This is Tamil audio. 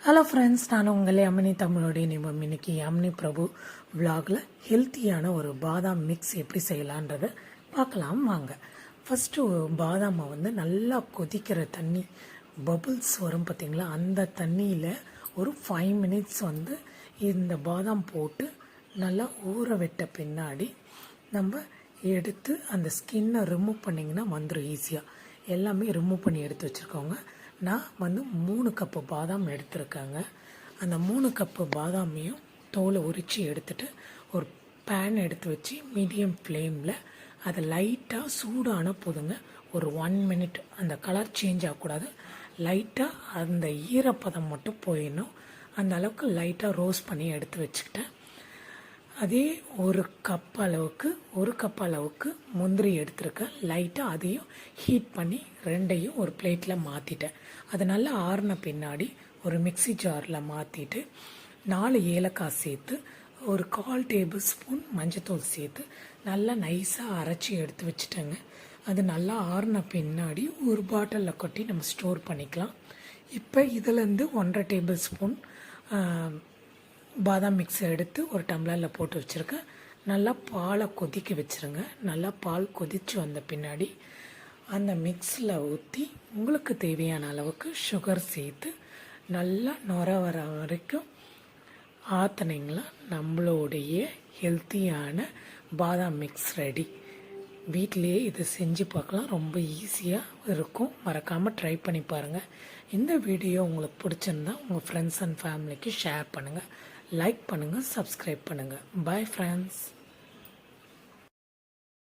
ஹலோ ஃப்ரெண்ட்ஸ், நான் உங்களே அம்மினி தமிழோடைய நிபம். இன்னைக்கு அம்னி பிரபு விலாகில் ஹெல்த்தியான ஒரு பாதாம் மிக்ஸ் எப்படி செய்யலான்றதை பார்க்கலாம் வாங்க. ஃபஸ்ட்டு பாதாமை நல்லா கொதிக்கிற தண்ணி பபுள்ஸ் வரும் பார்த்திங்களா, அந்த தண்ணியில் ஒரு 5 மினிட்ஸ் இந்த பாதாம் போட்டு நல்லா ஊற விட்ட பின்னாடி நம்ம எடுத்து அந்த ஸ்கின்னை ரிமூவ் பண்ணிங்கன்னா வந்துடும் ஈஸியாக. எல்லாமே ரிமூவ் பண்ணி எடுத்து வச்சுருக்கோங்க. நான் 3 கப்பு பாதாம் எடுத்துருக்கேங்க. அந்த 3 கப்பு பாதாமையும் தோலை உரித்து எடுத்துகிட்டு ஒரு பேன் எடுத்து வச்சு மீடியம் ஃப்ளேமில் அதை லைட்டாக சூடான போதுங்க. ஒரு 1 மினிட், அந்த கலர் சேஞ்ச் ஆகக்கூடாது, லைட்டாக அந்த ஈரப்பதம் மட்டும் போயிடணும். அந்த அளவுக்கு லைட்டாக ரோஸ்ட் பண்ணி எடுத்து வச்சுக்கிட்டேன். அதே ஒரு கப் அளவுக்கு முந்திரி எடுத்துருக்கேன். லைட்டாக அதையும் ஹீட் பண்ணி ரெண்டையும் ஒரு பிளேட்டில் மாற்றிட்டேன். அது நல்லா ஆறின பின்னாடி ஒரு மிக்சி ஜாரில் மாற்றிட்டு 4 ஏலக்காய் சேர்த்து ஒரு 1/4 டேபிள் ஸ்பூன் மஞ்சத்தூள் சேர்த்து நல்லா நைஸாக அரைச்சி எடுத்து வச்சுட்டேங்க. அது நல்லா ஆறின பின்னாடி ஒரு பாட்டிலில் கொட்டி நம்ம ஸ்டோர் பண்ணிக்கலாம். இப்போ இதிலேருந்து 1/2 டேபிள் ஸ்பூன் பாதாம் மிக்ஸை எடுத்து ஒரு டம்ளரில் போட்டு வச்சுருக்கேன். நல்லா பாலை கொதிக்க வச்சுருங்க. நல்லா பால் கொதித்து வந்த பின்னாடி அந்த மிக்ஸில் ஊற்றி உங்களுக்கு தேவையான அளவுக்கு சுகர் சேர்த்து நல்லா நுர வர வரைக்கும் ஆற்றினீங்களா நம்மளுடைய ஹெல்த்தியான பாதாம் மிக்ஸ் ரெடி. வீட்டிலையே இதை செஞ்சு பார்க்கலாம், ரொம்ப ஈஸியாக இருக்கும். மறக்காமல் ட்ரை பண்ணி பாருங்கள். இந்த வீடியோ உங்களுக்கு பிடிச்சிருந்தா உங்கள் ஃப்ரெண்ட்ஸ் அண்ட் ஃபேமிலிக்கு ஷேர் பண்ணுங்கள், லைக் பண்ணுங்கள், சப்ஸ்கிரைப் பண்ணுங்கள். Bye friends.